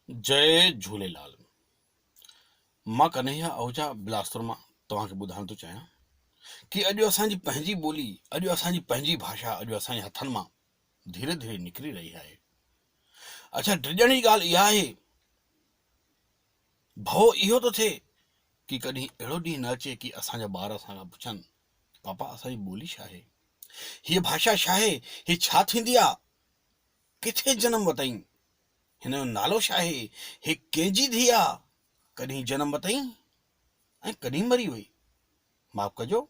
जय झूलेलाल। मां कन्हैया आहूजा बिलासपुर मां तव्हांखे ॿुधाइण थो चाहियां कि अॼु असांजी पंहिंजी ॿोली, अॼु असांजी पंहिंजी भाषा अॼु असांजे हथनि मां धीरे धीरे निकिरी रही आहे। अच्छा, ड्रिजण जी ॻाल्हि इहा आहे, भउ इहो थो थिए कि कॾहिं अहिड़ो ॾींहुं न अचे कि असांजा ॿार असां खां पुछनि, पापा असांजी ॿोली छा आहे, हीअ भाषा छा आहे, हीअ छा थींदी आहे, किथे जनम वरितई, हिन जो नालो छा आहे, हे कंहिंजी धीउ आहे, कॾहिं जनम वरितई ऐं कॾहिं मरी वई, माफ़ कजो।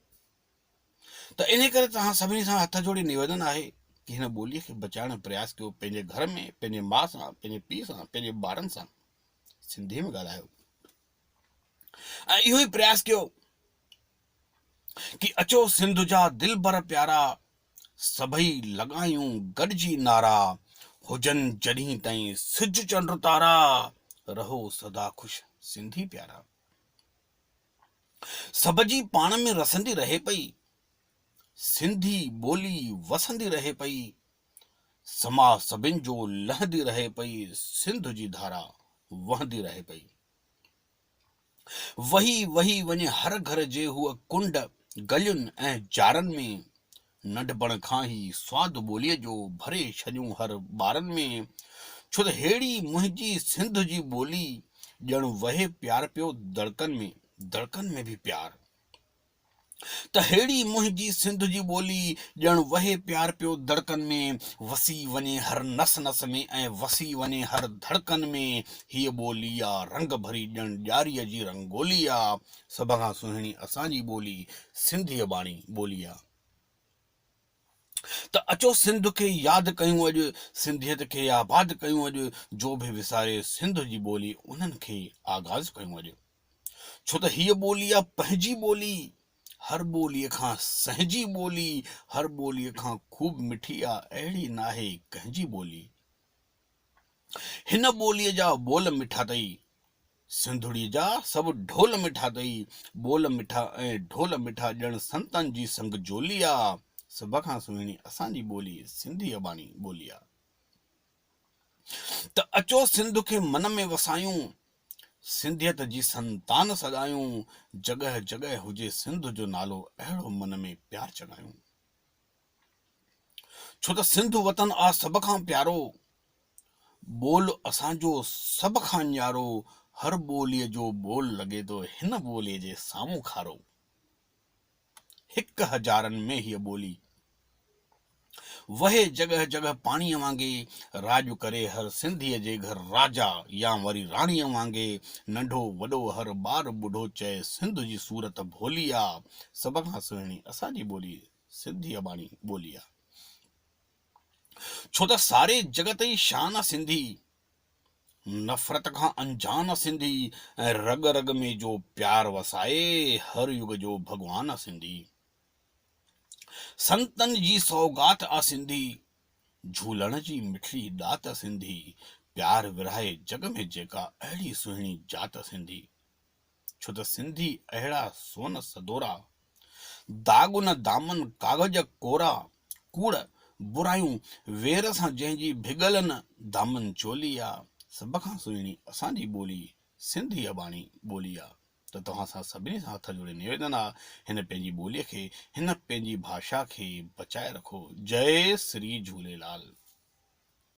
त इन करे तव्हां सभिनी सां हथ जोड़ी निवेदन आहे कि हिन ॿोलीअ खे बचाइण जो प्रयास कयो। पंहिंजे घर में, पंहिंजे माउ सां, पंहिंजे पीउ सां, पंहिंजे ॿारनि सां सिंधीअ में ॻाल्हायो ऐं इहो ई प्रयास कयो कि अचो सिंध जा दिल भर प्यारा, सभई लॻायूं गॾिजी नारा, हुजनि जॾहिं ताईं सिज चंड तारा, रहो सदा ख़ुशि सिंधी प्यारा। सभ जी पाण में रसंदी रहे पई, सिंधी ॿोली वसंदी रहे पई, समाज सभिनि जो लहंदी रहे पई, सिंध जी धारा वहंदी रहे पई। वही वही वञे हर घर जे हुअ कुंड गलियुनि ऐं जारनि में, नंढपण खां ई स्वाद ॿोलीअ जो भरे छॾियूं हर ॿारनि में। छो त हेड़ी मुंहिंजी सिंध जी ॿोली, ॼण वहे प्यार पियो धड़कन में भी प्यार। त हेड़ी मुंहिंजी सिंध जी ॿोली, ॼण वहे प्यार पियो धड़कन में, वसी वञे हर नस नस में ऐं वसी वञे हर धड़कन में। हीअ ॿोली आ रंग भरी ॼण ॾियारीअ जी रंगोली आ, सभ खां सुहिणी असांजी ॿोली सिंधी अबाणी ॿोली आ। त अचो सिंध खे यादि कयूं अॼु, सिंधियत खे आबाद कयूं अॼु, जो बि विसारे सिंध जी ॿोली उन्हनि खे आगाज़ कयूं अॼु। छो त हीअ ॿोली आहे पंहिंजी ॿोली, हर ॿोलीअ खां सहजी ॿोली, हर ॿोलीअ खां खूब मिठी आहे, अहिड़ी नाहे कंहिंजी ॿोली। हिन ॿोलीअ जा ॿोल मिठा अथई, सिंधुड़ीअ जा सभु ढोल मिठा अथई, ॿोल मिठा ऐं ढोल मिठा, ॼण संतनि जी संग जोली आहे, सभ खां सुहिणी असांजी ॿोली सिंधी अबाणी ॿोली आहे। त अचो सिंध खे मन में वसायूं, सिंधियत जी संतान सदायूं, जगह जगह हुजे सिंध जो नालो, अहिड़ो मन में प्यार जगायूं। छो त सिंध वतन आ सभ खां प्यारो, बोल असांजो सभ खां न्यारो, हर ॿोलीअ जो बोल लॻे थो हिन ॿोलीअ जे साम्हूं खारो। 1000 में हीअ ॿोली वहे जगह जगह पाणीअ वांगे, राज करे हर सिंधीअ जे घर राजा या वरी राणीअ वांगे, नंढो वॾो हर ॿार ॿुढो चए सिंध जी सूरत भोली आ, सभ खां सुहिणी असांजी ॿोली सिंधी अबाणी ॿोली आ। छो त सारे जगत जी शान सिंधी, नफ़रत खां अनजान सिंधी, ऐं रग रग में जो प्यार वसाए, हर युग जो भगवान सिंधी। संतन जी सौगात आ सिंधी, झूलण जी मिठी दात सिंधी, प्यार विरहाए जग में जेका अहिड़ी सुहिणी जात सिंधी। छो त सिंधी अहिड़ा सोन सदोरा, दाग न दामन कागज कोरा, कूड़ बुरायूं वेर सां जंहिंजी भिगल न दामन चोली आ, सभ खां सुहिणी असांजी ॿोली सिंधी अबाणी ॿोली आ। त तव्हां सां सभिनी सां हथ जोड़े निवेदन आहे, हिन पंहिंजी ॿोलीअ खे, हिन पंहिंजी भाषा खे बचाए रखो। जय श्री झूलेलाल।